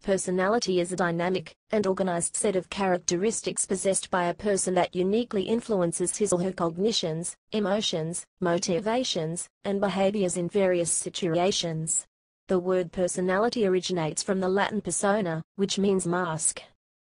Personality is a dynamic and organized set of characteristics possessed by a person that uniquely influences his or her cognitions, emotions, motivations, and behaviors in various situations. The word personality originates from the Latin persona, which means mask.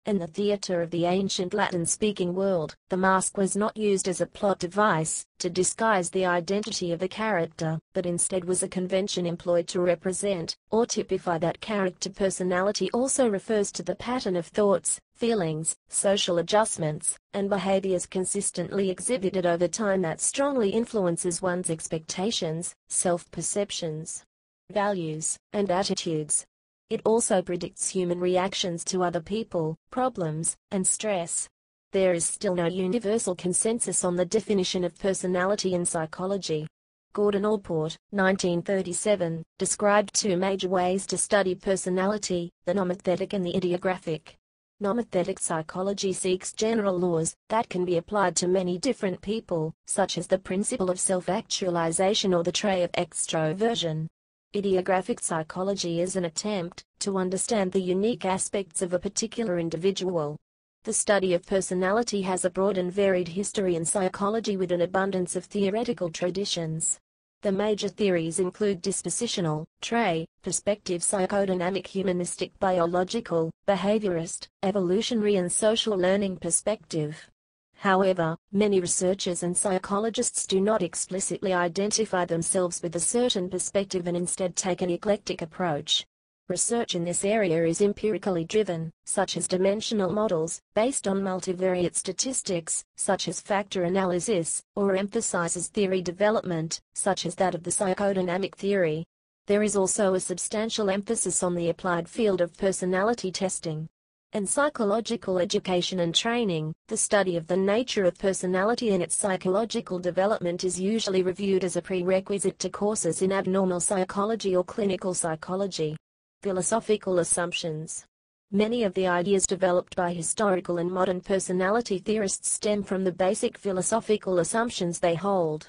In the theatre of the ancient Latin-speaking world, the mask was not used as a plot device to disguise the identity of a character, but instead was a convention employed to represent or typify that character. Personality also refers to the pattern of thoughts, feelings, social adjustments, and behaviors consistently exhibited over time that strongly influences one's expectations, self-perceptions, values, and attitudes. It also predicts human reactions to other people, problems, and stress. There is still no universal consensus on the definition of personality in psychology. Gordon Allport, 1937, described two major ways to study personality, the nomothetic and the idiographic. Nomothetic psychology seeks general laws that can be applied to many different people, such as the principle of self-actualization or the trait of extroversion. Idiographic psychology is an attempt to understand the unique aspects of a particular individual. The study of personality has a broad and varied history in psychology with an abundance of theoretical traditions. The major theories include dispositional, trait, perspective, psychodynamic, humanistic, biological, behaviorist, evolutionary, and social learning perspective. However, many researchers and psychologists do not explicitly identify themselves with a certain perspective and instead take an eclectic approach. Research in this area is empirically driven, such as dimensional models, based on multivariate statistics, such as factor analysis, or emphasizes theory development, such as that of the psychodynamic theory. There is also a substantial emphasis on the applied field of personality testing. In psychological education and training, the study of the nature of personality and its psychological development is usually reviewed as a prerequisite to courses in abnormal psychology or clinical psychology. Philosophical assumptions. Many of the ideas developed by historical and modern personality theorists stem from the basic philosophical assumptions they hold.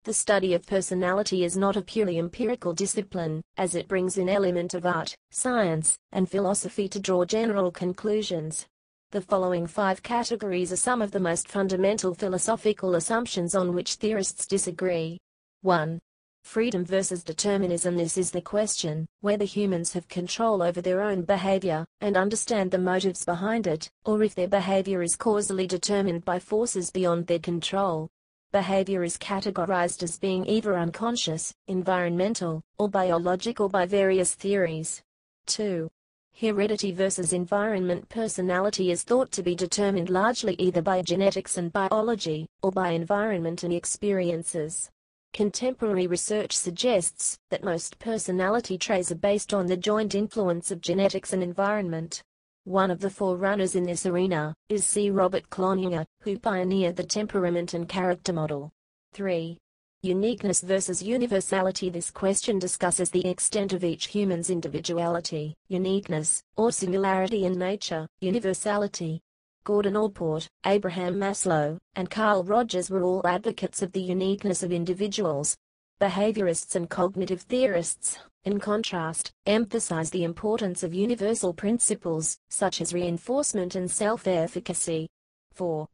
The study of personality is not a purely empirical discipline, as it brings in element of art, science, and philosophy to draw general conclusions. The following 5 categories are some of the most fundamental philosophical assumptions on which theorists disagree. 1. Freedom versus determinism. This is the question whether humans have control over their own behavior and understand the motives behind it, or if their behavior is causally determined by forces beyond their control. Behavior is categorized as being either unconscious, environmental, or biological by various theories. 2. Heredity versus environment. Personality is thought to be determined largely either by genetics and biology, or by environment and experiences. Contemporary research suggests that most personality traits are based on the joint influence of genetics and environment. One of the forerunners in this arena is C. Robert Cloninger, who pioneered the temperament and character model. 3. Uniqueness versus universality. This question discusses the extent of each human's individuality, uniqueness, or similarity in nature, universality. Gordon Allport, Abraham Maslow, and Carl Rogers were all advocates of the uniqueness of individuals. Behaviorists and cognitive theorists, in contrast, emphasize the importance of universal principles, such as reinforcement and self-efficacy. 4.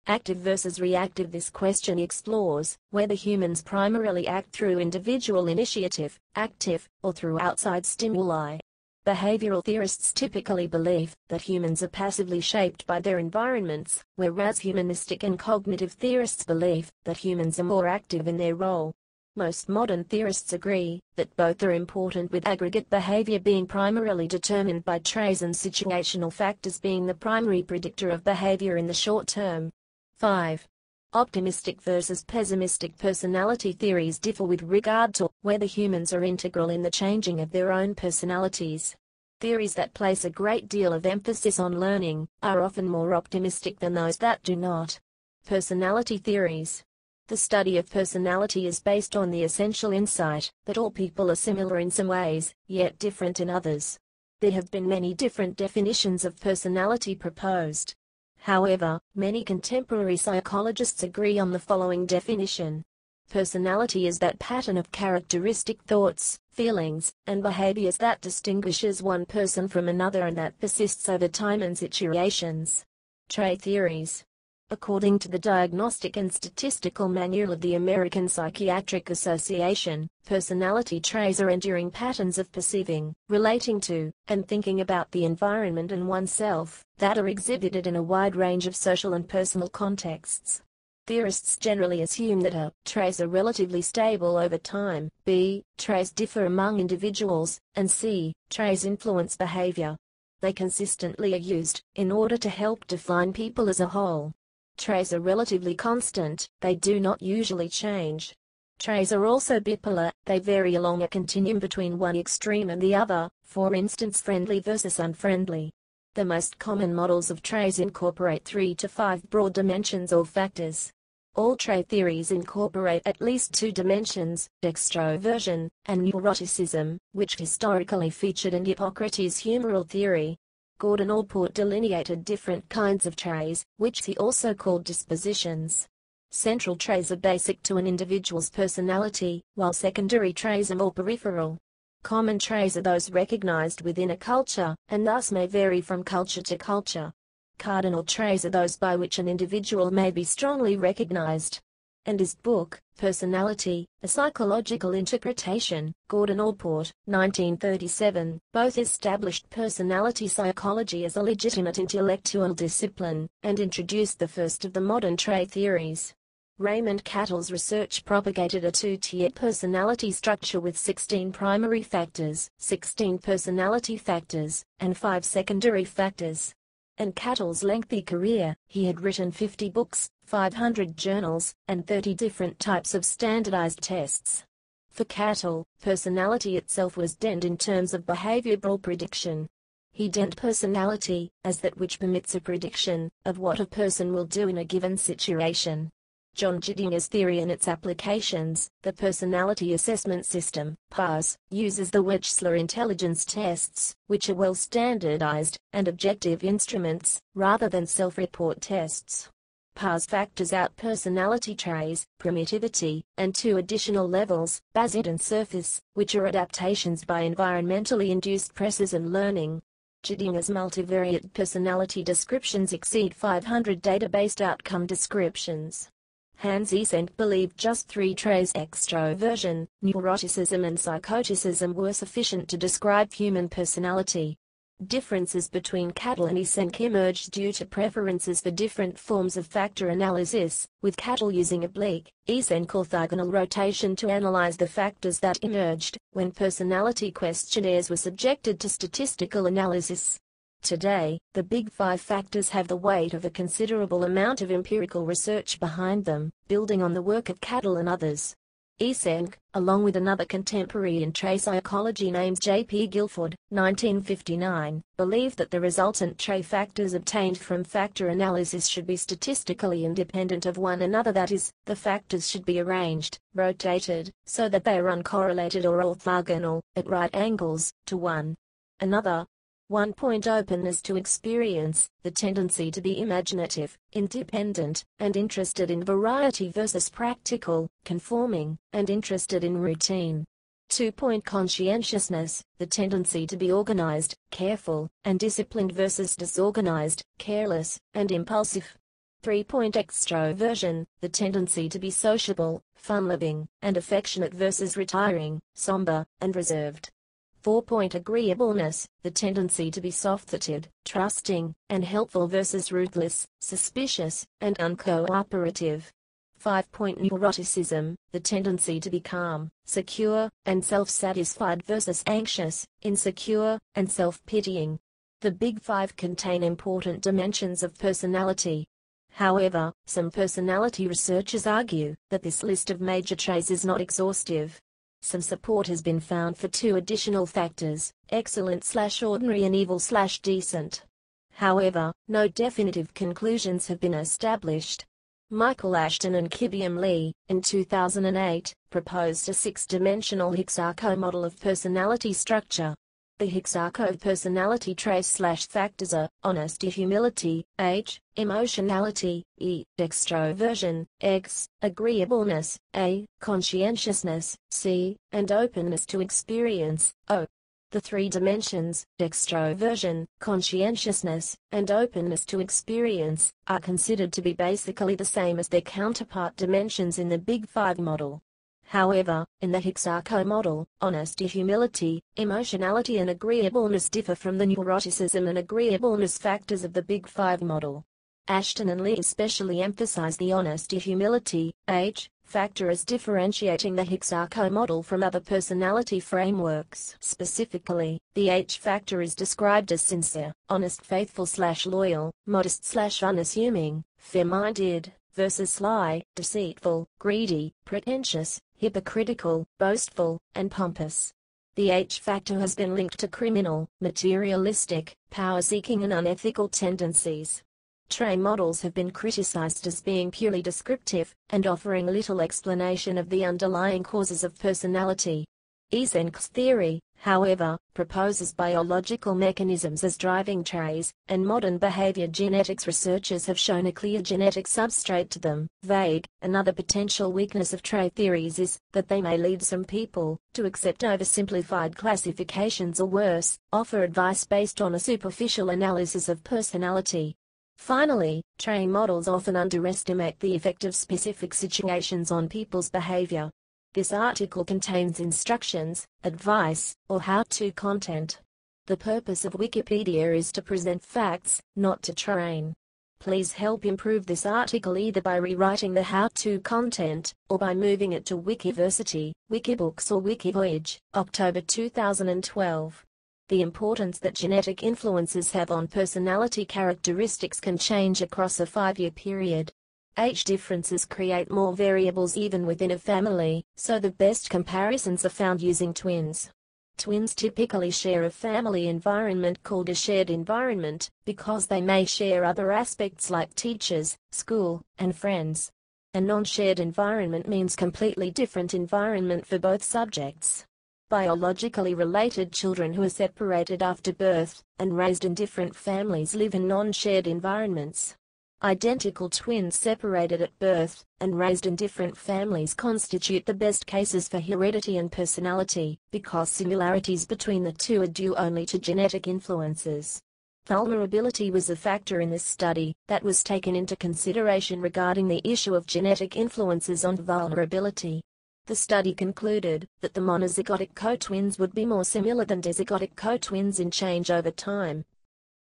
Active versus reactive. This question explores whether humans primarily act through individual initiative, active, or through outside stimuli. Behavioral theorists typically believe that humans are passively shaped by their environments, whereas humanistic and cognitive theorists believe that humans are more active in their role. Most modern theorists agree that both are important, with aggregate behavior being primarily determined by traits and situational factors being the primary predictor of behavior in the short term. 5. Optimistic versus pessimistic. Personality theories differ with regard to whether humans are integral in the changing of their own personalities. Theories that place a great deal of emphasis on learning are often more optimistic than those that do not. Personality theories. The study of personality is based on the essential insight that all people are similar in some ways, yet different in others. There have been many different definitions of personality proposed. However, many contemporary psychologists agree on the following definition. Personality is that pattern of characteristic thoughts, feelings, and behaviors that distinguishes one person from another and that persists over time and situations. Trait theories. According to the Diagnostic and Statistical Manual of the American Psychiatric Association, personality traits are enduring patterns of perceiving, relating to, and thinking about the environment and oneself, that are exhibited in a wide range of social and personal contexts. Theorists generally assume that A traits are relatively stable over time, B traits differ among individuals, and C traits influence behavior. They consistently are used, in order to help define people as a whole. Traits are relatively constant, they do not usually change. Traits are also bipolar, they vary along a continuum between one extreme and the other, for instance friendly versus unfriendly. The most common models of traits incorporate 3 to 5 broad dimensions or factors. All trait theories incorporate at least 2 dimensions, extroversion, and neuroticism, which historically featured in Hippocrates' humoral theory. Gordon Allport delineated different kinds of traits, which he also called dispositions. Central traits are basic to an individual's personality, while secondary traits are more peripheral. Common traits are those recognized within a culture, and thus may vary from culture to culture. Cardinal traits are those by which an individual may be strongly recognized. And his book, Personality, A Psychological Interpretation, Gordon Allport, 1937, both established personality psychology as a legitimate intellectual discipline, and introduced the first of the modern trait theories. Raymond Cattell's research propagated a 2-tier personality structure with 16 primary factors, 16 personality factors, and 5 secondary factors. In Cattell's lengthy career, he had written 50 books, 500 journals, and 30 different types of standardized tests. For Cattell, personality itself was defined in terms of behavioral prediction. He defined personality as that which permits a prediction of what a person will do in a given situation. John Gidinger's theory and its applications, the Personality Assessment System, PAS, uses the Wechsler intelligence tests, which are well standardized and objective instruments, rather than self-report tests. PAS factors out personality traits, primitivity, and 2 additional levels, basal and surface, which are adaptations by environmentally induced stresses and learning. Gidinger's multivariate personality descriptions exceed 500 data-based outcome descriptions. Hans Eysenck believed just 3 traits, extroversion, neuroticism and psychoticism, were sufficient to describe human personality. Differences between Cattell and Eysenck emerged due to preferences for different forms of factor analysis, with Cattell using oblique, Eysenck orthogonal rotation to analyze the factors that emerged when personality questionnaires were subjected to statistical analysis. Today, the Big Five factors have the weight of a considerable amount of empirical research behind them, building on the work of Cattell and others. Eysenck, along with another contemporary in trait psychology named J.P. Guilford, 1959, believed that the resultant trait factors obtained from factor analysis should be statistically independent of one another, that is, the factors should be arranged, rotated, so that they are uncorrelated or orthogonal, at right angles, to one another. 1 point openness to experience, the tendency to be imaginative, independent, and interested in variety versus practical, conforming, and interested in routine. 2 point conscientiousness, the tendency to be organized, careful, and disciplined versus disorganized, careless, and impulsive. 3 point extroversion, the tendency to be sociable, fun-loving, and affectionate versus retiring, somber, and reserved. 4 point agreeableness, the tendency to be soft-hearted, trusting, and helpful versus ruthless, suspicious, and uncooperative. 5 point neuroticism, the tendency to be calm, secure, and self-satisfied versus anxious, insecure, and self-pitying. The Big Five contain important dimensions of personality. However, some personality researchers argue that this list of major traits is not exhaustive. Some support has been found for 2 additional factors, excellent/ordinary and evil/decent. However, no definitive conclusions have been established. Michael Ashton and Kibiam Lee, in 2008, proposed a 6-dimensional Hixarco model of personality structure. The hexaco personality traits/factors are honesty, humility, H, emotionality, E, extroversion, X, agreeableness, A, conscientiousness, C, and openness to experience, O. The three dimensions, extroversion, conscientiousness, and openness to experience, are considered to be basically the same as their counterpart dimensions in the Big Five model. However, in the hexaco model, honesty, humility, emotionality and agreeableness differ from the neuroticism and agreeableness factors of the Big Five model. Ashton and Lee especially emphasize the honesty, humility, H, factor as differentiating the hexaco model from other personality frameworks. Specifically, the H factor is described as sincere, honest, faithful/loyal, modest/unassuming, fair-minded, versus sly, deceitful, greedy, pretentious, hypocritical, boastful, and pompous. The H factor has been linked to criminal, materialistic, power-seeking and unethical tendencies. Trait models have been criticized as being purely descriptive, and offering little explanation of the underlying causes of personality. Eysenck's theory, however, proposes biological mechanisms as driving traits, and modern behavior genetics researchers have shown a clear genetic substrate to them. Vague. Another potential weakness of trait theories is that they may lead some people to accept oversimplified classifications or worse, offer advice based on a superficial analysis of personality. Finally, trait models often underestimate the effect of specific situations on people's behavior. This article contains instructions, advice, or how-to content. The purpose of Wikipedia is to present facts, not to train. Please help improve this article either by rewriting the how-to content, or by moving it to Wikiversity, Wikibooks or Wikivoyage, October 2012. The importance that genetic influences have on personality characteristics can change across a 5-year period. Age differences create more variables even within a family, so the best comparisons are found using twins. Twins typically share a family environment called a shared environment, because they may share other aspects like teachers, school, and friends. A non-shared environment means completely different environment for both subjects. Biologically related children who are separated after birth, and raised in different families live in non-shared environments. Identical twins separated at birth, and raised in different families constitute the best cases for heredity and personality, because similarities between the two are due only to genetic influences. Vulnerability was a factor in this study that was taken into consideration regarding the issue of genetic influences on vulnerability. The study concluded that the monozygotic co-twins would be more similar than dizygotic co-twins in change over time.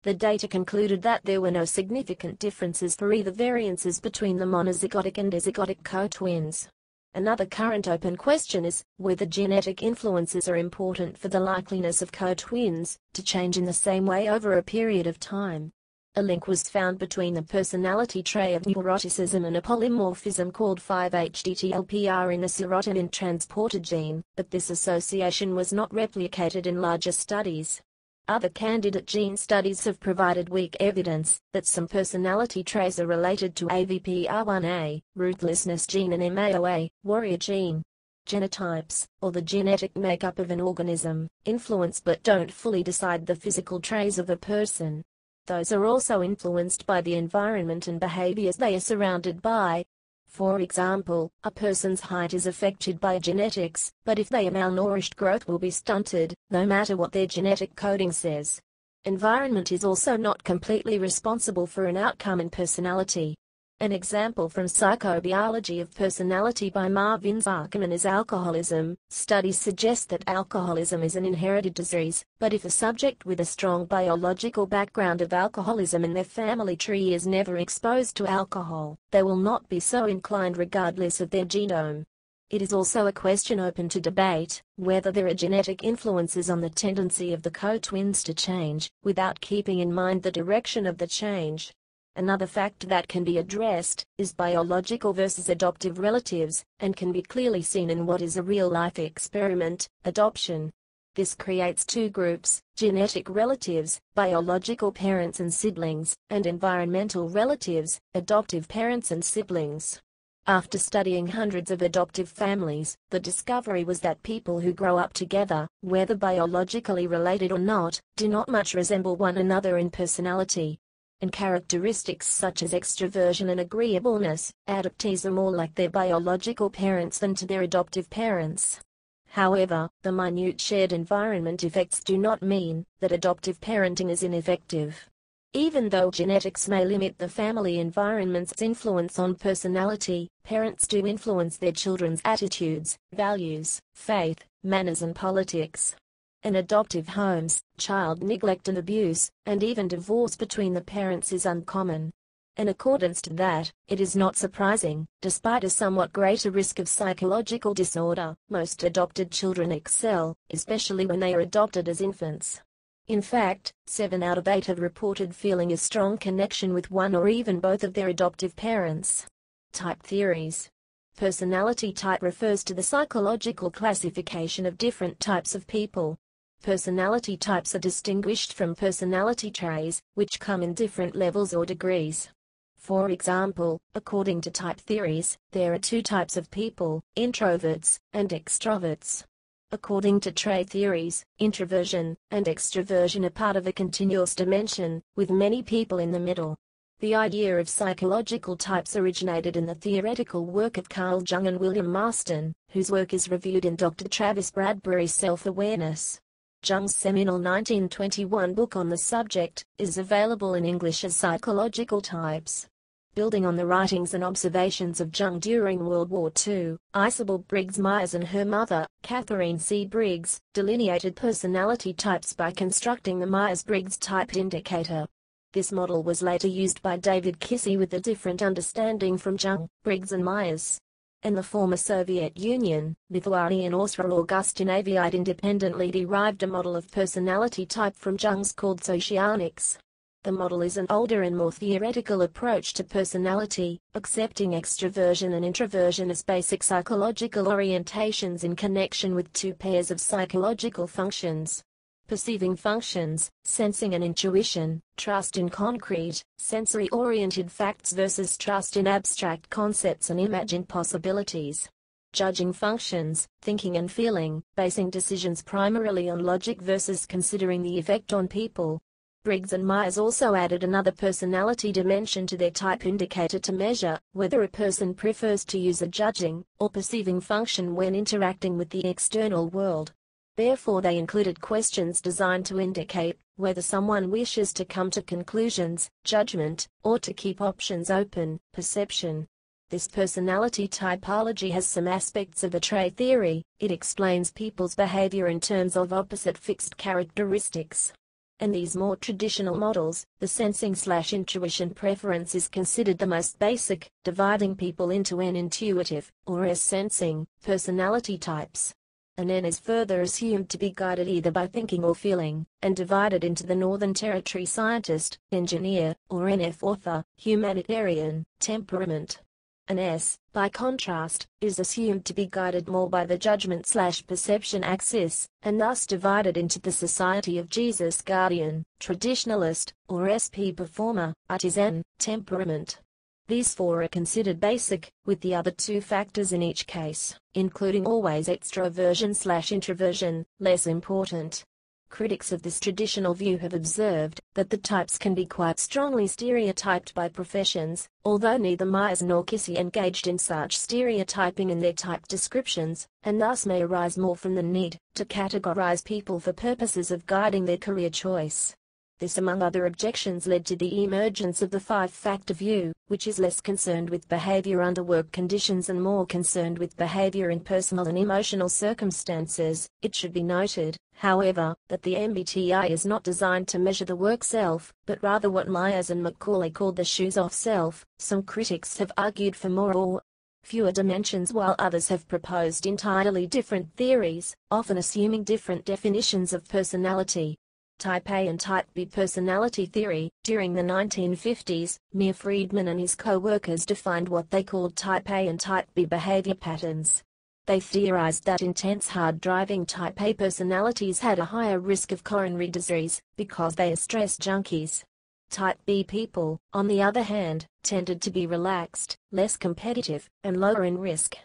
The data concluded that there were no significant differences for either variances between the monozygotic and dizygotic co-twins. Another current open question is whether genetic influences are important for the likeliness of co-twins to change in the same way over a period of time. A link was found between the personality trait of neuroticism and a polymorphism called 5-HTTLPR in the serotonin transporter gene, but this association was not replicated in larger studies. Other candidate gene studies have provided weak evidence that some personality traits are related to AVPR1A, ruthlessness gene, and MAOA, warrior gene. Genotypes, or the genetic makeup of an organism, influence but don't fully decide the physical traits of a person. Those are also influenced by the environment and behaviors they are surrounded by. For example, a person's height is affected by genetics, but if they are malnourished, growth will be stunted, no matter what their genetic coding says. Environment is also not completely responsible for an outcome in personality. An example from Psychobiology of Personality by Marvin Zuckerman is alcoholism. Studies suggest that alcoholism is an inherited disease, but if a subject with a strong biological background of alcoholism in their family tree is never exposed to alcohol, they will not be so inclined regardless of their genome. It is also a question open to debate, whether there are genetic influences on the tendency of the co-twins to change, without keeping in mind the direction of the change. Another factor that can be addressed is biological versus adoptive relatives, and can be clearly seen in what is a real-life experiment, adoption. This creates two groups: genetic relatives, biological parents and siblings, and environmental relatives, adoptive parents and siblings. After studying hundreds of adoptive families, the discovery was that people who grow up together, whether biologically related or not, do not much resemble one another in personality. And characteristics such as extroversion and agreeableness, adoptees are more like their biological parents than to their adoptive parents. However, the minute shared environment effects do not mean that adoptive parenting is ineffective. Even though genetics may limit the family environment's influence on personality, parents do influence their children's attitudes, values, faith, manners and politics. In adoptive homes, child neglect and abuse, and even divorce between the parents is uncommon. In accordance to that, it is not surprising, despite a somewhat greater risk of psychological disorder, most adopted children excel, especially when they are adopted as infants. In fact, 7 out of 8 have reported feeling a strong connection with one or even both of their adoptive parents. Type theories. Personality type refers to the psychological classification of different types of people. Personality types are distinguished from personality traits, which come in different levels or degrees. For example, according to type theories, there are 2 types of people, introverts and extroverts. According to trait theories, introversion and extroversion are part of a continuous dimension, with many people in the middle. The idea of psychological types originated in the theoretical work of Carl Jung and William Marston, whose work is reviewed in Dr. Travis Bradbury's Self-Awareness. Jung's seminal 1921 book on the subject is available in English as Psychological Types. Building on the writings and observations of Jung during World War II, Isabel Briggs Myers and her mother, Catherine C. Briggs, delineated personality types by constructing the Myers-Briggs type indicator. This model was later used by David Kissy with a different understanding from Jung, Briggs and Myers. In the former Soviet Union, Lithuanian author Augustin Aviite independently derived a model of personality type from Jung's called Socionics. The model is an older and more theoretical approach to personality, accepting extroversion and introversion as basic psychological orientations in connection with 2 pairs of psychological functions. Perceiving functions, sensing and intuition, trust in concrete, sensory-oriented facts versus trust in abstract concepts and imagined possibilities. Judging functions, thinking and feeling, basing decisions primarily on logic versus considering the effect on people. Briggs and Myers also added another personality dimension to their type indicator to measure whether a person prefers to use a judging or perceiving function when interacting with the external world. Therefore, they included questions designed to indicate whether someone wishes to come to conclusions, judgment, or to keep options open, perception. This personality typology has some aspects of a trait theory. It explains people's behavior in terms of opposite fixed characteristics. In these more traditional models, the sensing/intuition preference is considered the most basic, dividing people into N intuitive, or S sensing, personality types. An N is further assumed to be guided either by thinking or feeling, and divided into the Northern Territory scientist, engineer, or NF author, humanitarian, temperament. An S, by contrast, is assumed to be guided more by the judgment/perception axis, and thus divided into the Society of Jesus Guardian, traditionalist, or SP performer, artisan, temperament. These 4 are considered basic, with the other 2 factors in each case, including always extroversion/introversion, less important. Critics of this traditional view have observed that the types can be quite strongly stereotyped by professions, although neither Myers nor Kissy engaged in such stereotyping in their type descriptions, and thus may arise more from the need to categorize people for purposes of guiding their career choice. This, among other objections, led to the emergence of the 5-factor view, which is less concerned with behavior under work conditions and more concerned with behavior in personal and emotional circumstances. It should be noted, however, that the MBTI is not designed to measure the work self, but rather what Myers and Macaulay called the shoes-off self. Some critics have argued for more or fewer dimensions, while others have proposed entirely different theories, often assuming different definitions of personality. Type A and Type B personality theory. During the 1950s, Mir Friedman and his co-workers defined what they called Type A and Type B behavior patterns. They theorized that intense hard-driving Type A personalities had a higher risk of coronary disease, because they are stress junkies. Type B people, on the other hand, tended to be relaxed, less competitive, and lower in risk.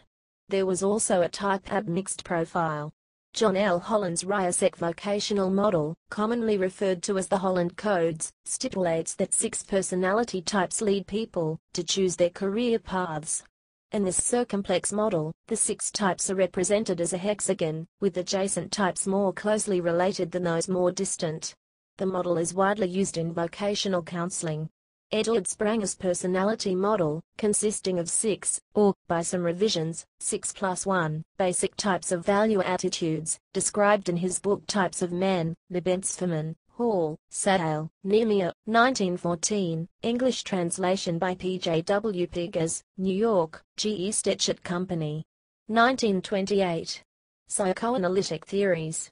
There was also a Type AB mixed profile. John L. Holland's Rorschach vocational model, commonly referred to as the Holland Codes, stipulates that 6 personality types lead people to choose their career paths. In this circumplex model, the 6 types are represented as a hexagon, with adjacent types more closely related than those more distant. The model is widely used in vocational counseling. Edward Spranger's personality model, consisting of 6, or, by some revisions, 6+1, basic types of value attitudes, described in his book Types of Men, Lebensformen, Hall, Sale, Nemia, 1914, English translation by P.J.W. Piggers, New York, G.E. Stitchett Company. 1928. Psychoanalytic Theories.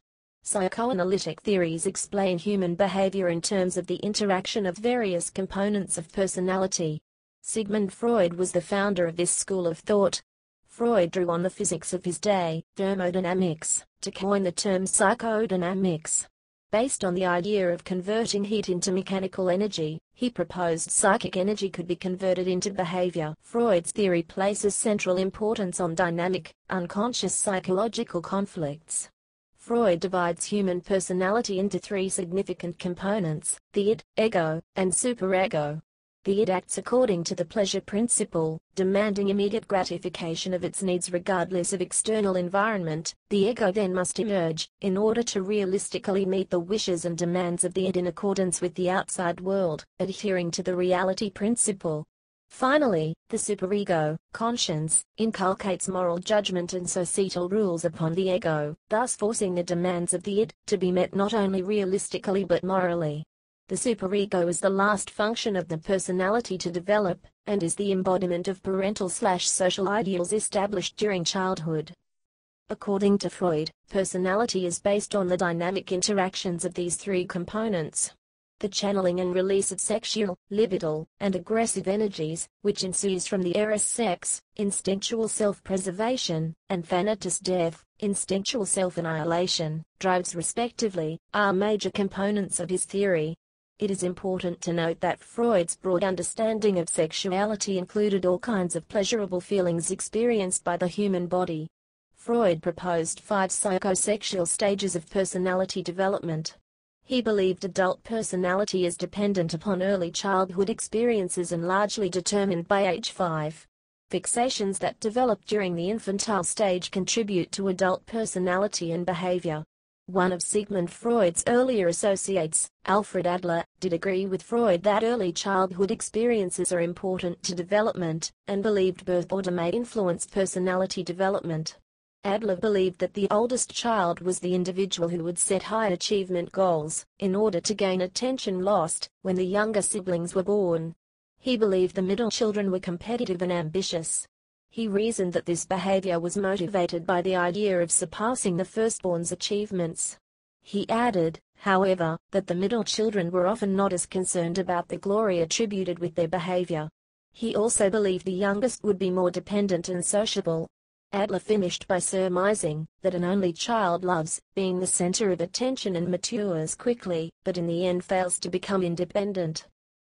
Psychoanalytic theories explain human behavior in terms of the interaction of various components of personality. Sigmund Freud was the founder of this school of thought. Freud drew on the physics of his day, thermodynamics, to coin the term psychodynamics. Based on the idea of converting heat into mechanical energy, he proposed psychic energy could be converted into behavior. Freud's theory places central importance on dynamic, unconscious psychological conflicts. Freud divides human personality into 3 significant components: the id, ego, and superego. The id acts according to the pleasure principle, demanding immediate gratification of its needs regardless of external environment. The ego then must emerge, in order to realistically meet the wishes and demands of the id in accordance with the outside world, adhering to the reality principle. Finally, the superego, conscience, inculcates moral judgment and societal rules upon the ego, thus forcing the demands of the id to be met not only realistically but morally. The superego is the last function of the personality to develop, and is the embodiment of parental/social ideals established during childhood. According to Freud, personality is based on the dynamic interactions of these 3 components. The channeling and release of sexual, libidinal, and aggressive energies, which ensues from the eros sex, instinctual self-preservation, and thanatos death, instinctual self-annihilation, drives respectively, are major components of his theory. It is important to note that Freud's broad understanding of sexuality included all kinds of pleasurable feelings experienced by the human body. Freud proposed 5 psychosexual stages of personality development. He believed adult personality is dependent upon early childhood experiences and largely determined by age 5. Fixations that develop during the infantile stage contribute to adult personality and behavior. One of Sigmund Freud's earlier associates, Alfred Adler, did agree with Freud that early childhood experiences are important to development, and believed birth order may influence personality development. Adler believed that the oldest child was the individual who would set high achievement goals, in order to gain attention lost when the younger siblings were born. He believed the middle children were competitive and ambitious. He reasoned that this behavior was motivated by the idea of surpassing the firstborn's achievements. He added, however, that the middle children were often not as concerned about the glory attributed with their behavior. He also believed the youngest would be more dependent and sociable. Adler finished by surmising that an only child loves being the center of attention and matures quickly, but in the end fails to become independent.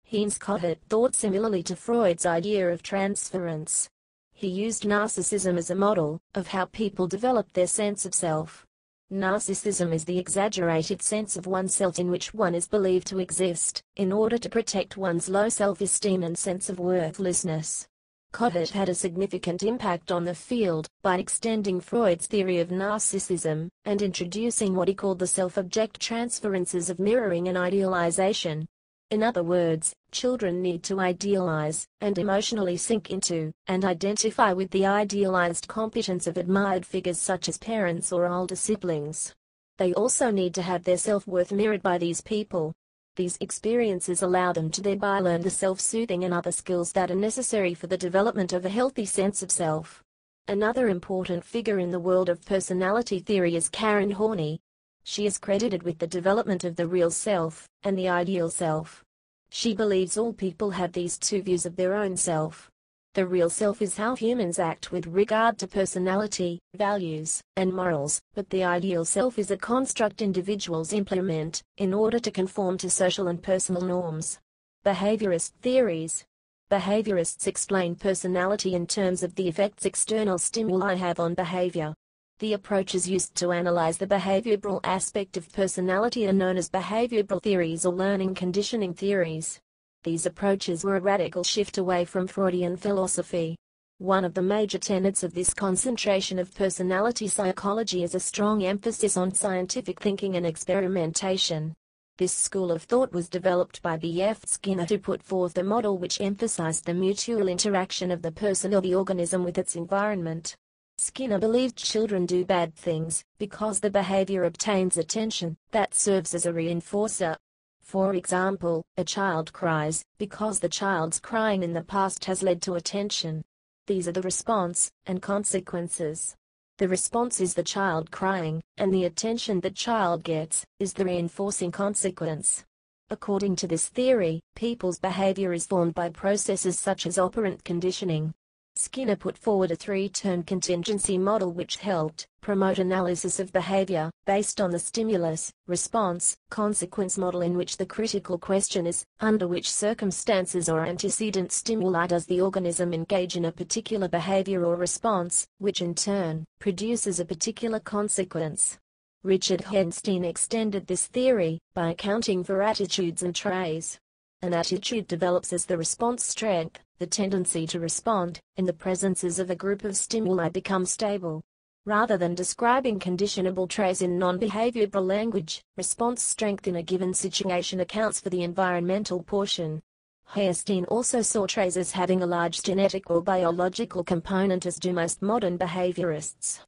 Heinz Kohut thought similarly to Freud's idea of transference. He used narcissism as a model of how people develop their sense of self. Narcissism is the exaggerated sense of oneself in which one is believed to exist, in order to protect one's low self-esteem and sense of worthlessness. Kohut had a significant impact on the field by extending Freud's theory of narcissism and introducing what he called the self-object transferences of mirroring and idealization. In other words, children need to idealize and emotionally sink into and identify with the idealized competence of admired figures such as parents or older siblings. They also need to have their self-worth mirrored by these people. These experiences allow them to thereby learn the self-soothing and other skills that are necessary for the development of a healthy sense of self. Another important figure in the world of personality theory is Karen Horney. She is credited with the development of the real self and the ideal self. She believes all people have these 2 views of their own self. The real self is how humans act with regard to personality, values, and morals, but the ideal self is a construct individuals implement in order to conform to social and personal norms. Behaviorist theories. Behaviorists explain personality in terms of the effects external stimuli have on behavior. The approaches used to analyze the behavioral aspect of personality are known as behavioral theories or learning conditioning theories. These approaches were a radical shift away from Freudian philosophy. One of the major tenets of this concentration of personality psychology is a strong emphasis on scientific thinking and experimentation. This school of thought was developed by B.F. Skinner to put forth a model which emphasized the mutual interaction of the person or the organism with its environment. Skinner believed children do bad things because the behavior obtains attention that serves as a reinforcer. For example, a child cries because the child's crying in the past has led to attention. These are the response and consequences. The response is the child crying, and the attention the child gets is the reinforcing consequence. According to this theory, people's behavior is formed by processes such as operant conditioning. Skinner put forward a three-term contingency model which helped promote analysis of behavior based on the stimulus, response, consequence model, in which the critical question is, under which circumstances or antecedent stimuli does the organism engage in a particular behavior or response, which in turn produces a particular consequence. Richard Henstein extended this theory by accounting for attitudes and traits. An attitude develops as the response strength, the tendency to respond, in the presences of a group of stimuli becomes stable. Rather than describing conditionable traits in non-behavioral language, response strength in a given situation accounts for the environmental portion. Henstein also saw traits as having a large genetic or biological component, as do most modern behaviorists.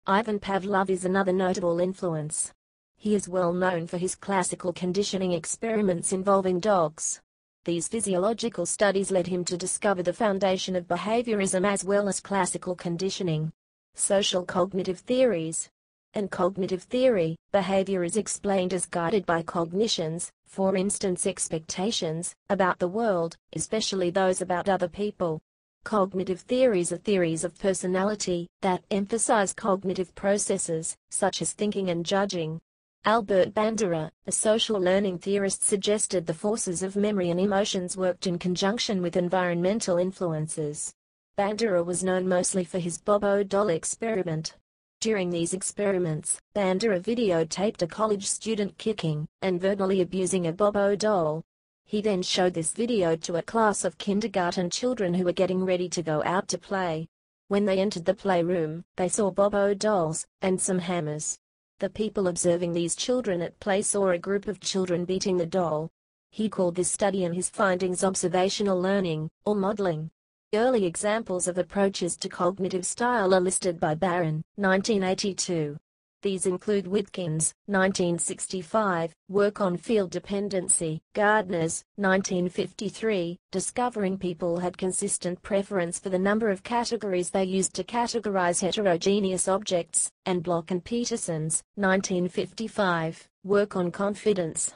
Ivan Pavlov is another notable influence. He is well known for his classical conditioning experiments involving dogs. These physiological studies led him to discover the foundation of behaviorism as well as classical conditioning. Social cognitive theories. In cognitive theory, behavior is explained as guided by cognitions, for instance expectations, about the world, especially those about other people. Cognitive theories are theories of personality that emphasize cognitive processes, such as thinking and judging. Albert Bandura, a social learning theorist, suggested the forces of memory and emotions worked in conjunction with environmental influences. Bandura was known mostly for his Bobo doll experiment. During these experiments, Bandura videotaped a college student kicking and verbally abusing a Bobo doll. He then showed this video to a class of kindergarten children who were getting ready to go out to play. When they entered the playroom, they saw Bobo dolls and some hammers. The people observing these children at play saw a group of children beating the doll. He called this study and his findings observational learning, or modeling. Early examples of approaches to cognitive style are listed by Barron, 1982. These include Wittgen's, 1965, work on field dependency, Gardner's, 1953, discovering people had consistent preference for the number of categories they used to categorize heterogeneous objects, and Bloch and Peterson's, 1955, work on confidence.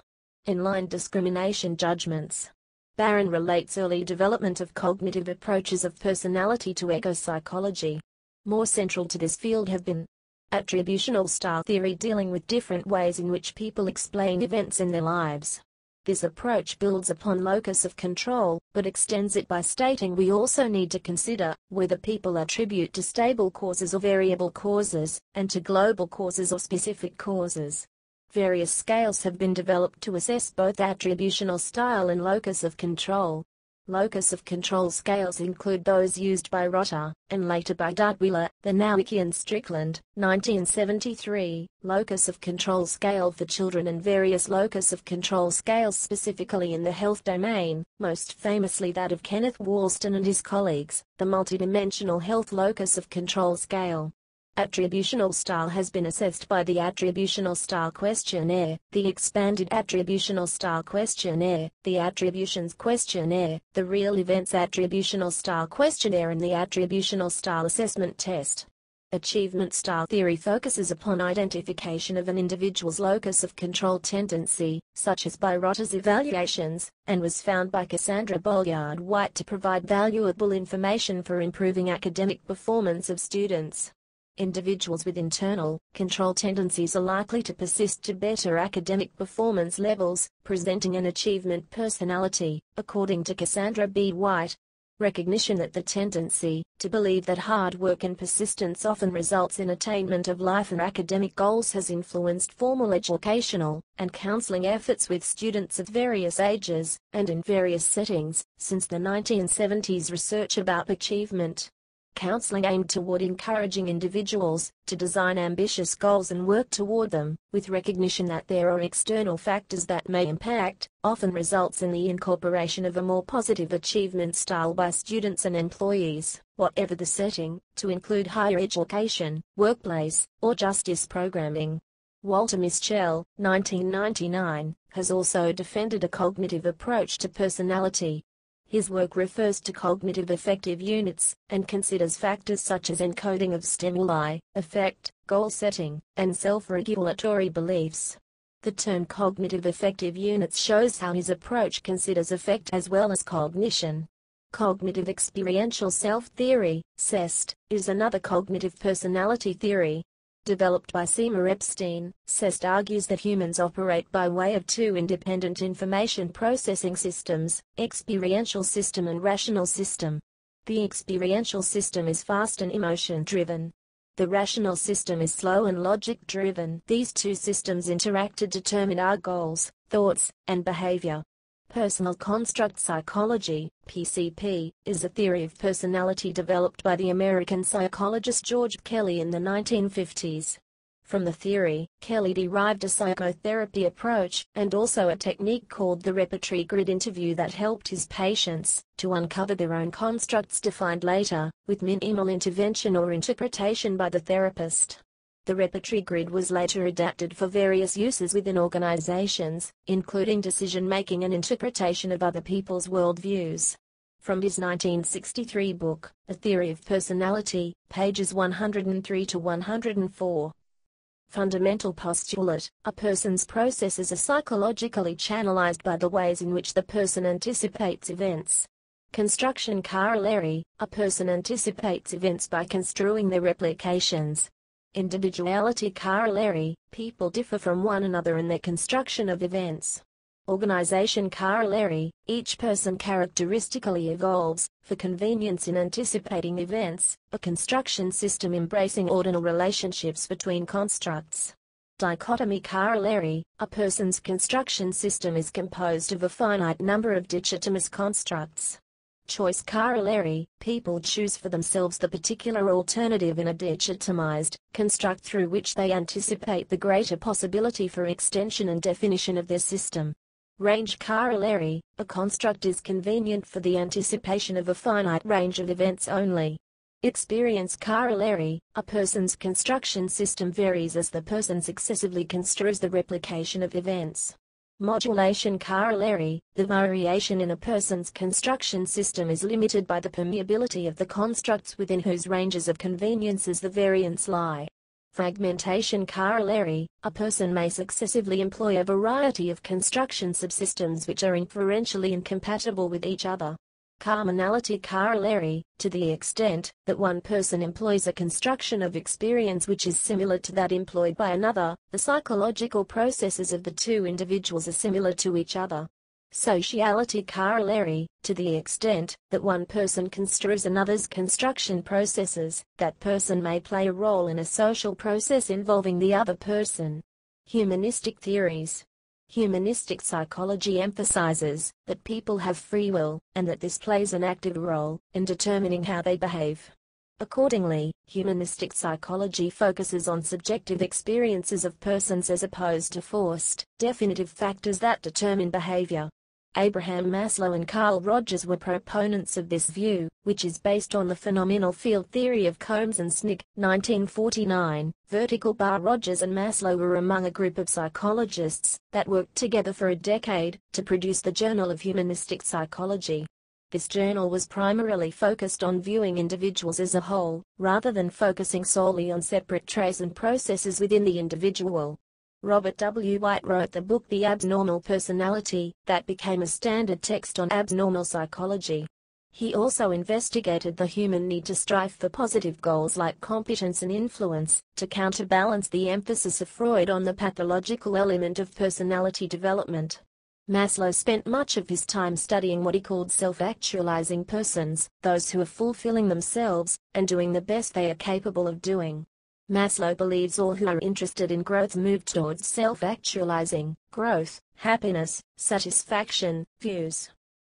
Inline discrimination judgments. Barron relates early development of cognitive approaches of personality to ego-psychology. More central to this field have been Attributional style theory, dealing with different ways in which people explain events in their lives. This approach builds upon locus of control, but extends it by stating we also need to consider whether people attribute to stable causes or variable causes, and to global causes or specific causes. Various scales have been developed to assess both attributional style and locus of control. Locus of control scales include those used by Rotter, and later by Dudweiler, Banowicki and Strickland, 1973, locus of control scale for children, and various locus of control scales specifically in the health domain, most famously that of Kenneth Walston and his colleagues, the multidimensional health locus of control scale. Attributional style has been assessed by the Attributional Style Questionnaire, the Expanded Attributional Style Questionnaire, the Attributions Questionnaire, the Real Events Attributional Style Questionnaire, and the Attributional Style Assessment Test. Achievement style theory focuses upon identification of an individual's locus of control tendency, such as by Rotter's evaluations, and was found by Cassandra Bolyard-White to provide valuable information for improving academic performance of students. Individuals with internal, control tendencies are likely to persist to better academic performance levels, presenting an achievement personality, according to Cassandra B. White. Recognition that the tendency to believe that hard work and persistence often results in attainment of life and academic goals has influenced formal educational and counseling efforts with students of various ages and in various settings since the 1970s. Research about achievement counseling aimed toward encouraging individuals to design ambitious goals and work toward them, with recognition that there are external factors that may impact, often results in the incorporation of a more positive achievement style by students and employees, whatever the setting, to include higher education, workplace, or justice programming. Walter Mischel, 1999, has also defended a cognitive approach to personality. His work refers to cognitive affective units, and considers factors such as encoding of stimuli, affect, goal setting, and self-regulatory beliefs. The term cognitive affective units shows how his approach considers affect as well as cognition. Cognitive experiential self-theory, Cest, is another cognitive personality theory. Developed by Seymour Epstein, Cest argues that humans operate by way of two independent information processing systems, experiential system and rational system. The experiential system is fast and emotion-driven. The rational system is slow and logic-driven. These two systems interact to determine our goals, thoughts, and behavior. Personal construct psychology, PCP, is a theory of personality developed by the American psychologist George Kelly in the 1950s. From the theory, Kelly derived a psychotherapy approach, and also a technique called the repertory grid interview that helped his patients to uncover their own constructs defined later, with minimal intervention or interpretation by the therapist. The repertory grid was later adapted for various uses within organizations, including decision-making and interpretation of other people's worldviews. From his 1963 book, A Theory of Personality, pages 103 to 104. Fundamental postulate: a person's processes are psychologically channelized by the ways in which the person anticipates events. Construction corollary: a person anticipates events by construing their replications. Individuality corollary: people differ from one another in their construction of events. Organization corollary: each person characteristically evolves, for convenience in anticipating events, a construction system embracing ordinal relationships between constructs. Dichotomy corollary: a person's construction system is composed of a finite number of dichotomous constructs. Choice corollary: people choose for themselves the particular alternative in a dichotomized construct through which they anticipate the greater possibility for extension and definition of their system. Range corollary: a construct is convenient for the anticipation of a finite range of events only. Experience corollary: a person's construction system varies as the person successively construes the replication of events. Modulation corollary: the variation in a person's construction system is limited by the permeability of the constructs within whose ranges of conveniences the variants lie. Fragmentation corollary: a person may successively employ a variety of construction subsystems which are inferentially incompatible with each other. Commonality corollary: to the extent that one person employs a construction of experience which is similar to that employed by another, the psychological processes of the two individuals are similar to each other. Sociality corollary: to the extent that one person construes another's construction processes, that person may play a role in a social process involving the other person. Humanistic theories. Humanistic psychology emphasizes that people have free will, and that this plays an active role in determining how they behave. Accordingly, humanistic psychology focuses on subjective experiences of persons as opposed to forced, definitive factors that determine behavior. Abraham Maslow and Carl Rogers were proponents of this view, which is based on the phenomenal field theory of Combs and Snick, 1949. Vertical bar Rogers and Maslow were among a group of psychologists that worked together for a decade to produce the Journal of Humanistic Psychology. This journal was primarily focused on viewing individuals as a whole, rather than focusing solely on separate traits and processes within the individual. Robert W. White wrote the book The Abnormal Personality, that became a standard text on abnormal psychology. He also investigated the human need to strive for positive goals like competence and influence, to counterbalance the emphasis of Freud on the pathological element of personality development. Maslow spent much of his time studying what he called self-actualizing persons, those who are fulfilling themselves, and doing the best they are capable of doing. Maslow believes all who are interested in growth move towards self-actualizing, growth, happiness, satisfaction, views.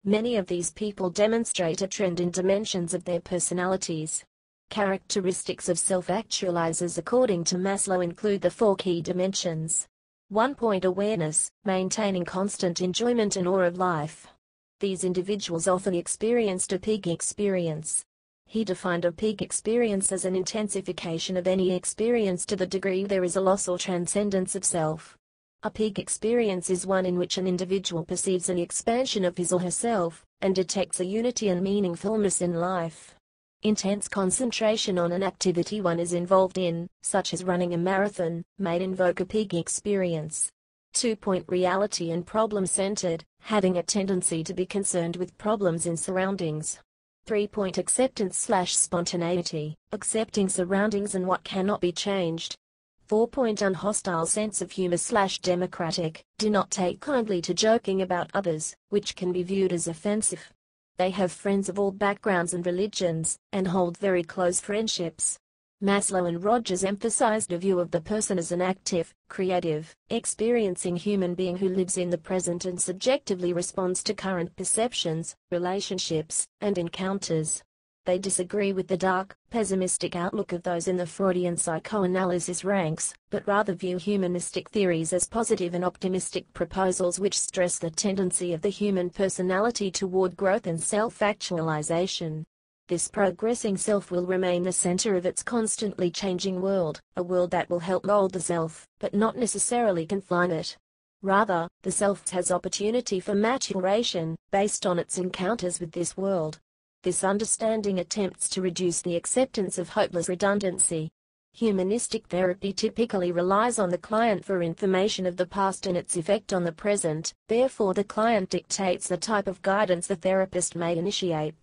Many of these people demonstrate a trend in dimensions of their personalities. Characteristics of self-actualizers according to Maslow include the 4 key dimensions. 1. Awareness, maintaining constant enjoyment and awe of life. These individuals often experienced a peak experience. He defined a peak experience as an intensification of any experience to the degree there is a loss or transcendence of self. A peak experience is one in which an individual perceives an expansion of his or herself, and detects a unity and meaningfulness in life. Intense concentration on an activity one is involved in, such as running a marathon, may invoke a peak experience. 2. Reality and problem-centered, having a tendency to be concerned with problems in surroundings. 3. Acceptance/spontaneity, accepting surroundings and what cannot be changed. 4. Unhostile sense of humor/democratic, do not take kindly to joking about others, which can be viewed as offensive. They have friends of all backgrounds and religions, and hold very close friendships. Maslow and Rogers emphasized a view of the person as an active, creative, experiencing human being who lives in the present and subjectively responds to current perceptions, relationships, and encounters. They disagree with the dark, pessimistic outlook of those in the Freudian psychoanalysis ranks, but rather view humanistic theories as positive and optimistic proposals which stress the tendency of the human personality toward growth and self-actualization. This progressing self will remain the center of its constantly changing world, a world that will help mold the self, but not necessarily confine it. Rather, the self has opportunity for maturation, based on its encounters with this world. This understanding attempts to reduce the acceptance of hopeless redundancy. Humanistic therapy typically relies on the client for information of the past and its effect on the present, therefore the client dictates the type of guidance the therapist may initiate.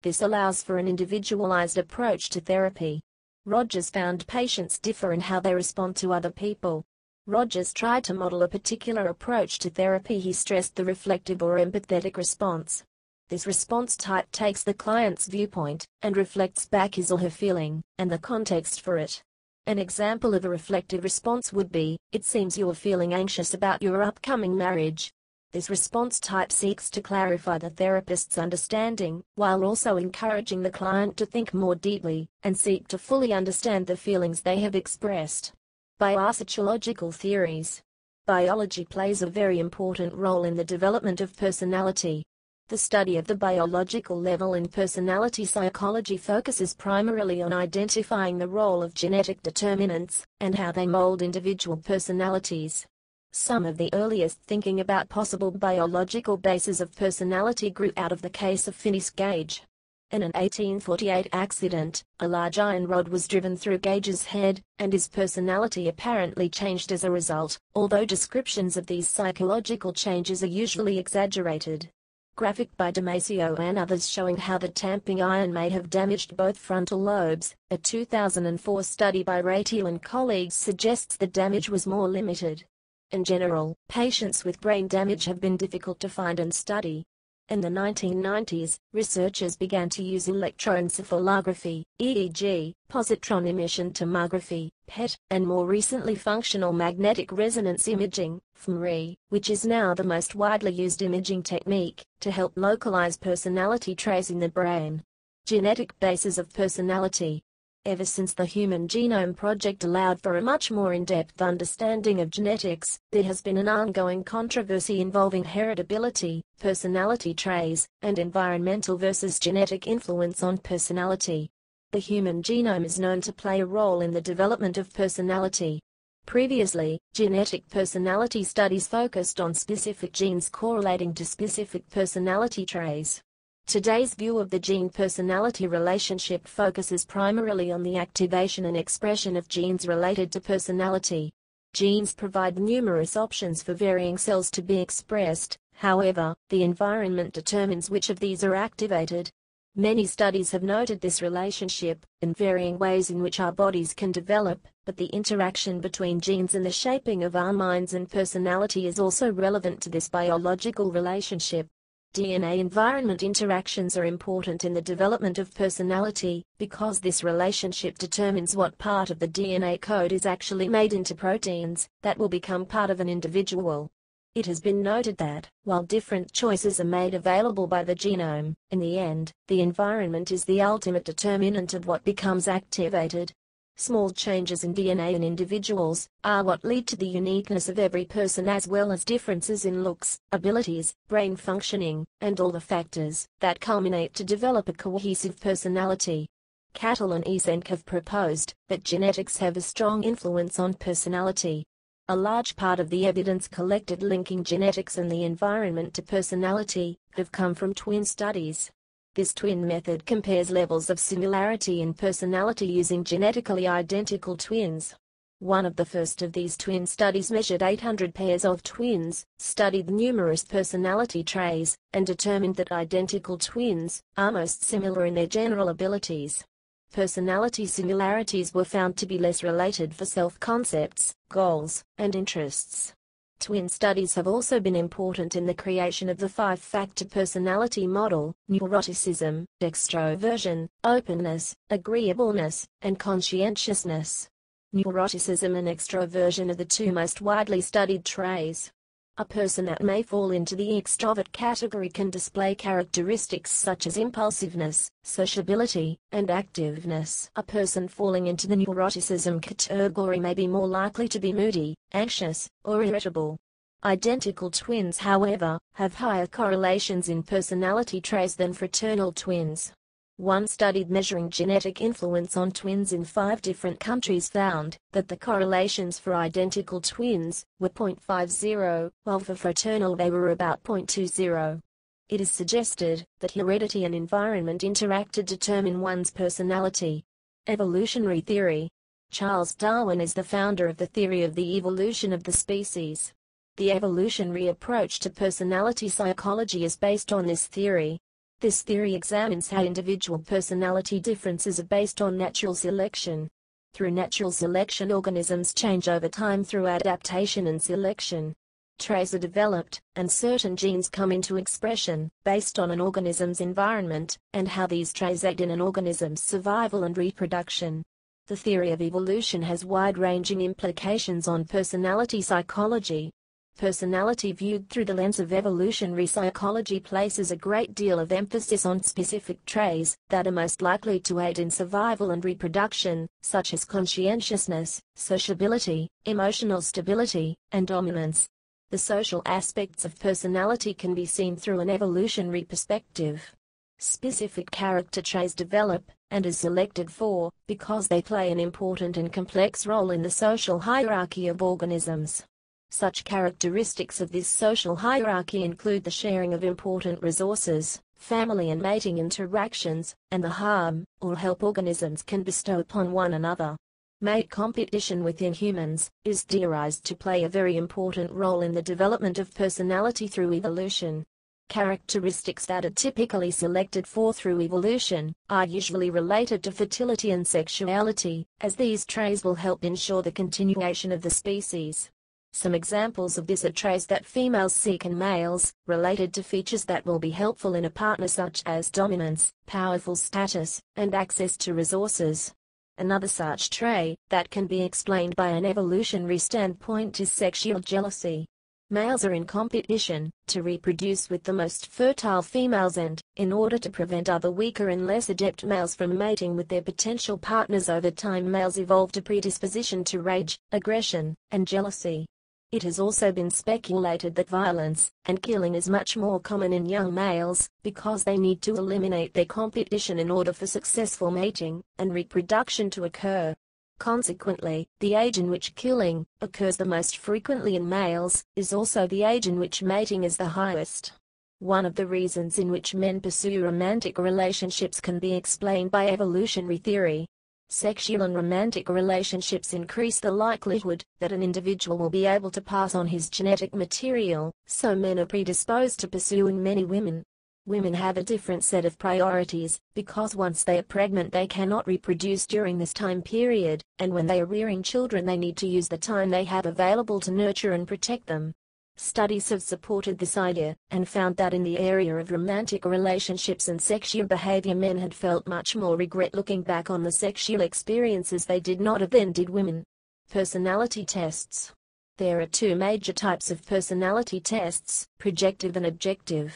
This allows for an individualized approach to therapy. Rogers found patients differ in how they respond to other people. Rogers tried to model a particular approach to therapy. He stressed the reflective or empathetic response. This response type takes the client's viewpoint, and reflects back his or her feeling, and the context for it. An example of a reflective response would be, "It seems you're feeling anxious about your upcoming marriage." This response type seeks to clarify the therapist's understanding, while also encouraging the client to think more deeply, and seek to fully understand the feelings they have expressed. Biopsychological theories. Biology plays a very important role in the development of personality. The study of the biological level in personality psychology focuses primarily on identifying the role of genetic determinants, and how they mold individual personalities. Some of the earliest thinking about possible biological bases of personality grew out of the case of Phineas Gage. In an 1848 accident, a large iron rod was driven through Gage's head, and his personality apparently changed as a result, although descriptions of these psychological changes are usually exaggerated. Graphic by Damasio and others showing how the tamping iron may have damaged both frontal lobes. A 2004 study by Ratiel and colleagues suggests the damage was more limited. In general, patients with brain damage have been difficult to find and study. In the 1990s, researchers began to use electroencephalography, EEG, positron emission tomography, PET, and more recently functional magnetic resonance imaging, fMRI, which is now the most widely used imaging technique, to help localize personality traits in the brain. Genetic bases of personality. Ever since the Human Genome Project allowed for a much more in-depth understanding of genetics, there has been an ongoing controversy involving heritability, personality traits, and environmental versus genetic influence on personality. The human genome is known to play a role in the development of personality. Previously, genetic personality studies focused on specific genes correlating to specific personality traits. Today's view of the gene-personality relationship focuses primarily on the activation and expression of genes related to personality. Genes provide numerous options for varying cells to be expressed, however, the environment determines which of these are activated. Many studies have noted this relationship, and varying ways in which our bodies can develop, but the interaction between genes and the shaping of our minds and personality is also relevant to this biological relationship. DNA-environment interactions are important in the development of personality, because this relationship determines what part of the DNA code is actually made into proteins that will become part of an individual. It has been noted that, while different choices are made available by the genome, in the end, the environment is the ultimate determinant of what becomes activated. Small changes in DNA in individuals are what lead to the uniqueness of every person, as well as differences in looks, abilities, brain functioning, and all the factors that culminate to develop a cohesive personality. Cattell and Eysenck have proposed that genetics have a strong influence on personality. A large part of the evidence collected linking genetics and the environment to personality have come from twin studies. This twin method compares levels of similarity in personality using genetically identical twins. One of the first of these twin studies measured 800 pairs of twins, studied numerous personality traits, and determined that identical twins are most similar in their general abilities. Personality similarities were found to be less related for self-concepts, goals, and interests. Twin studies have also been important in the creation of the five-factor personality model: neuroticism, extroversion, openness, agreeableness, and conscientiousness. Neuroticism and extroversion are the two most widely studied traits. A person that may fall into the extrovert category can display characteristics such as impulsiveness, sociability, and activeness. A person falling into the neuroticism category may be more likely to be moody, anxious, or irritable. Identical twins, however, have higher correlations in personality traits than fraternal twins. One study measuring genetic influence on twins in 5 different countries found that the correlations for identical twins were 0.50, while for fraternal they were about 0.20. It is suggested that heredity and environment interact to determine one's personality. Evolutionary theory. Charles Darwin is the founder of the theory of the evolution of the species. The evolutionary approach to personality psychology is based on this theory. This theory examines how individual personality differences are based on natural selection. Through natural selection, organisms change over time through adaptation and selection. Traits are developed, and certain genes come into expression, based on an organism's environment, and how these traits aid in an organism's survival and reproduction. The theory of evolution has wide-ranging implications on personality psychology. Personality viewed through the lens of evolutionary psychology places a great deal of emphasis on specific traits that are most likely to aid in survival and reproduction, such as conscientiousness, sociability, emotional stability, and dominance. The social aspects of personality can be seen through an evolutionary perspective. Specific character traits develop, and are selected for, because they play an important and complex role in the social hierarchy of organisms. Such characteristics of this social hierarchy include the sharing of important resources, family and mating interactions, and the harm or help organisms can bestow upon one another. Mate competition within humans is theorized to play a very important role in the development of personality through evolution. Characteristics that are typically selected for through evolution are usually related to fertility and sexuality, as these traits will help ensure the continuation of the species. Some examples of this are traits that females seek in males, related to features that will be helpful in a partner such as dominance, powerful status, and access to resources. Another such trait that can be explained by an evolutionary standpoint is sexual jealousy. Males are in competition to reproduce with the most fertile females and, in order to prevent other weaker and less adept males from mating with their potential partners over time, males evolved a predisposition to rage, aggression, and jealousy. It has also been speculated that violence and killing is much more common in young males, because they need to eliminate their competition in order for successful mating and reproduction to occur. Consequently, the age in which killing occurs the most frequently in males is also the age in which mating is the highest. One of the reasons in which men pursue romantic relationships can be explained by evolutionary theory. Sexual and romantic relationships increase the likelihood that an individual will be able to pass on his genetic material, so men are predisposed to pursuing many women. Women have a different set of priorities, because once they are pregnant they cannot reproduce during this time period, and when they are rearing children they need to use the time they have available to nurture and protect them. Studies have supported this idea, and found that in the area of romantic relationships and sexual behavior men had felt much more regret looking back on the sexual experiences they did not have than did women. Personality tests. There are two major types of personality tests, projective and objective.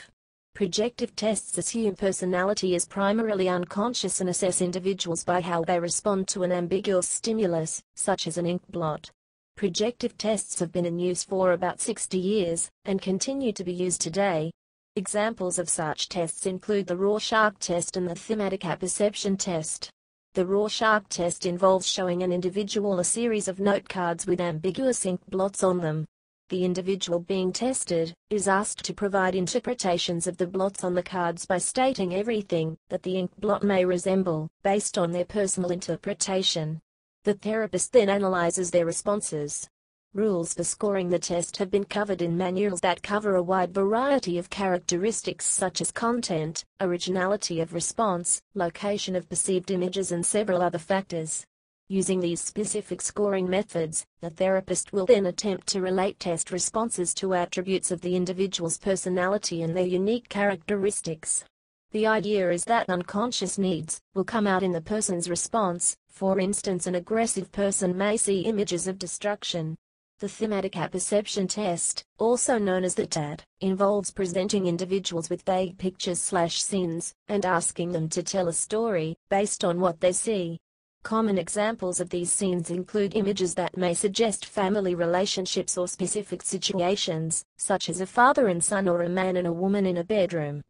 Projective tests assume personality is primarily unconscious and assess individuals by how they respond to an ambiguous stimulus, such as an ink blot. Projective tests have been in use for about 60 years, and continue to be used today. Examples of such tests include the Rorschach Test and the Thematic Apperception Test. The Rorschach Test involves showing an individual a series of note cards with ambiguous ink blots on them. The individual being tested is asked to provide interpretations of the blots on the cards by stating everything that the ink blot may resemble, based on their personal interpretation. The therapist then analyzes their responses. Rules for scoring the test have been covered in manuals that cover a wide variety of characteristics such as content, originality of response, location of perceived images and several other factors. Using these specific scoring methods, the therapist will then attempt to relate test responses to attributes of the individual's personality and their unique characteristics. The idea is that unconscious needs will come out in the person's response. For instance, an aggressive person may see images of destruction. The Thematic Apperception Test, also known as the TAT, involves presenting individuals with vague pictures/scenes, and asking them to tell a story based on what they see. Common examples of these scenes include images that may suggest family relationships or specific situations, such as a father and son or a man and a woman in a bedroom.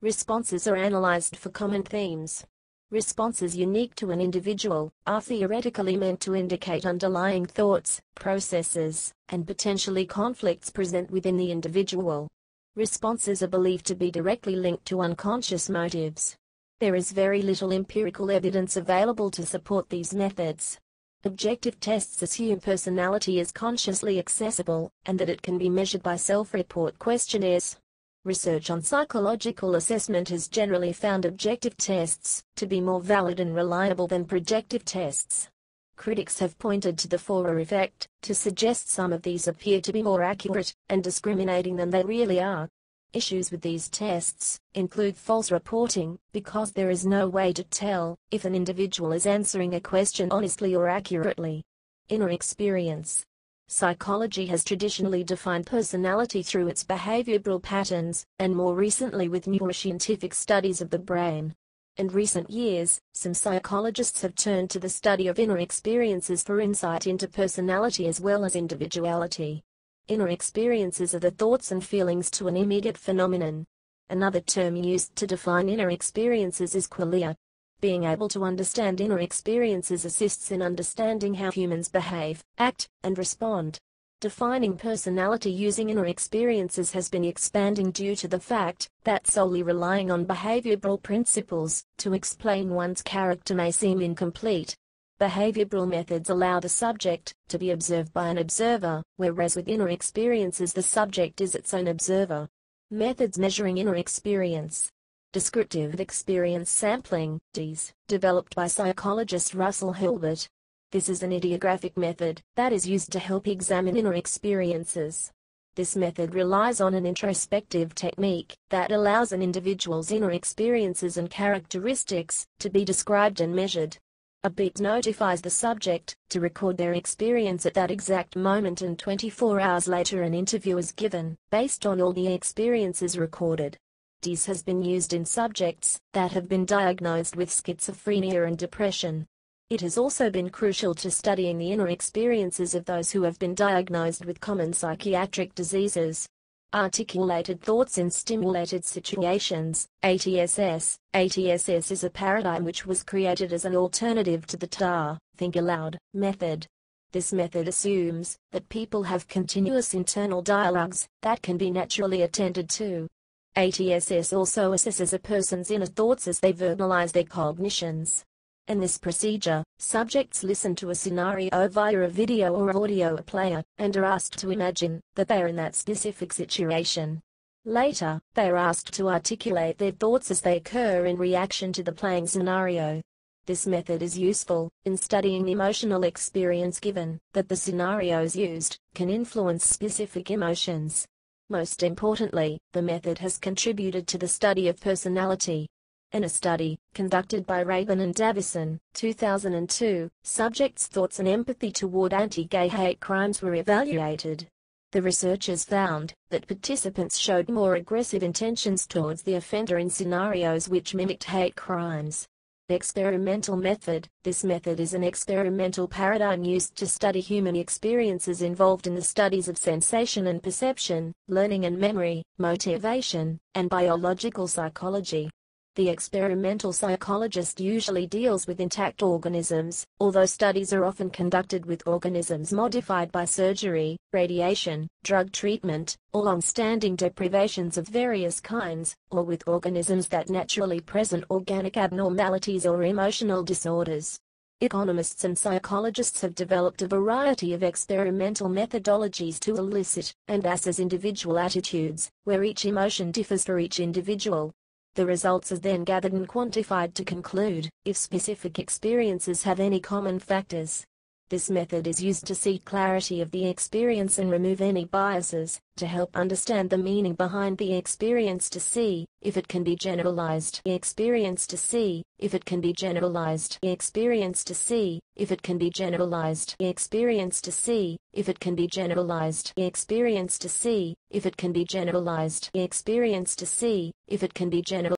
Responses are analyzed for common themes. Responses unique to an individual are theoretically meant to indicate underlying thoughts, processes, and potentially conflicts present within the individual. Responses are believed to be directly linked to unconscious motives. There is very little empirical evidence available to support these methods. Objective tests assume personality is consciously accessible, and that it can be measured by self-report questionnaires. Research on psychological assessment has generally found objective tests to be more valid and reliable than projective tests. Critics have pointed to the Forer effect to suggest some of these appear to be more accurate and discriminating than they really are. Issues with these tests include false reporting, because there is no way to tell if an individual is answering a question honestly or accurately. Inner experience. Psychology has traditionally defined personality through its behavioral patterns, and more recently with neuroscientific studies of the brain. In recent years, some psychologists have turned to the study of inner experiences for insight into personality as well as individuality. Inner experiences are the thoughts and feelings to an immediate phenomenon. Another term used to define inner experiences is qualia. Being able to understand inner experiences assists in understanding how humans behave, act, and respond. Defining personality using inner experiences has been expanding due to the fact that solely relying on behavioral principles to explain one's character may seem incomplete. Behavioral methods allow the subject to be observed by an observer, whereas with inner experiences the subject is its own observer. Methods measuring inner experience. Descriptive experience sampling, DES, developed by psychologist Russell Hilbert. This is an ideographic method that is used to help examine inner experiences. This method relies on an introspective technique that allows an individual's inner experiences and characteristics to be described and measured. A beat notifies the subject to record their experience at that exact moment, and 24 hours later an interview is given, based on all the experiences recorded. DES has been used in subjects that have been diagnosed with schizophrenia and depression. It has also been crucial to studying the inner experiences of those who have been diagnosed with common psychiatric diseases. Articulated thoughts in stimulated situations, ATSS. ATSS is a paradigm which was created as an alternative to the TAR, think aloud, method. This method assumes that people have continuous internal dialogues that can be naturally attended to. ATSS also assesses a person's inner thoughts as they verbalize their cognitions. In this procedure, subjects listen to a scenario via a video or audio player, and are asked to imagine that they are in that specific situation. Later, they are asked to articulate their thoughts as they occur in reaction to the playing scenario. This method is useful in studying emotional experience given that the scenarios used can influence specific emotions. Most importantly, the method has contributed to the study of personality. In a study conducted by Rabin and Davison, 2002, subjects' thoughts and empathy toward anti-gay hate crimes were evaluated. The researchers found that participants showed more aggressive intentions towards the offender in scenarios which mimicked hate crimes. Experimental method. This method is an experimental paradigm used to study human experiences involved in the studies of sensation and perception, learning and memory, motivation, and biological psychology. The experimental psychologist usually deals with intact organisms, although studies are often conducted with organisms modified by surgery, radiation, drug treatment, or long-standing deprivations of various kinds, or with organisms that naturally present organic abnormalities or emotional disorders. Economists and psychologists have developed a variety of experimental methodologies to elicit and assess individual attitudes, where each emotion differs for each individual. The results are then gathered and quantified to conclude if specific experiences have any common factors. This method is used to seek clarity of the experience and remove any biases, to help understand the meaning behind the experience, to see if it can be generalized. Experience to see if it can be generalized. Experience to see if it can be generalized. Experience to see if it can be generalized. Experience to see if it can be generalized. Experience to see if it can be generalized.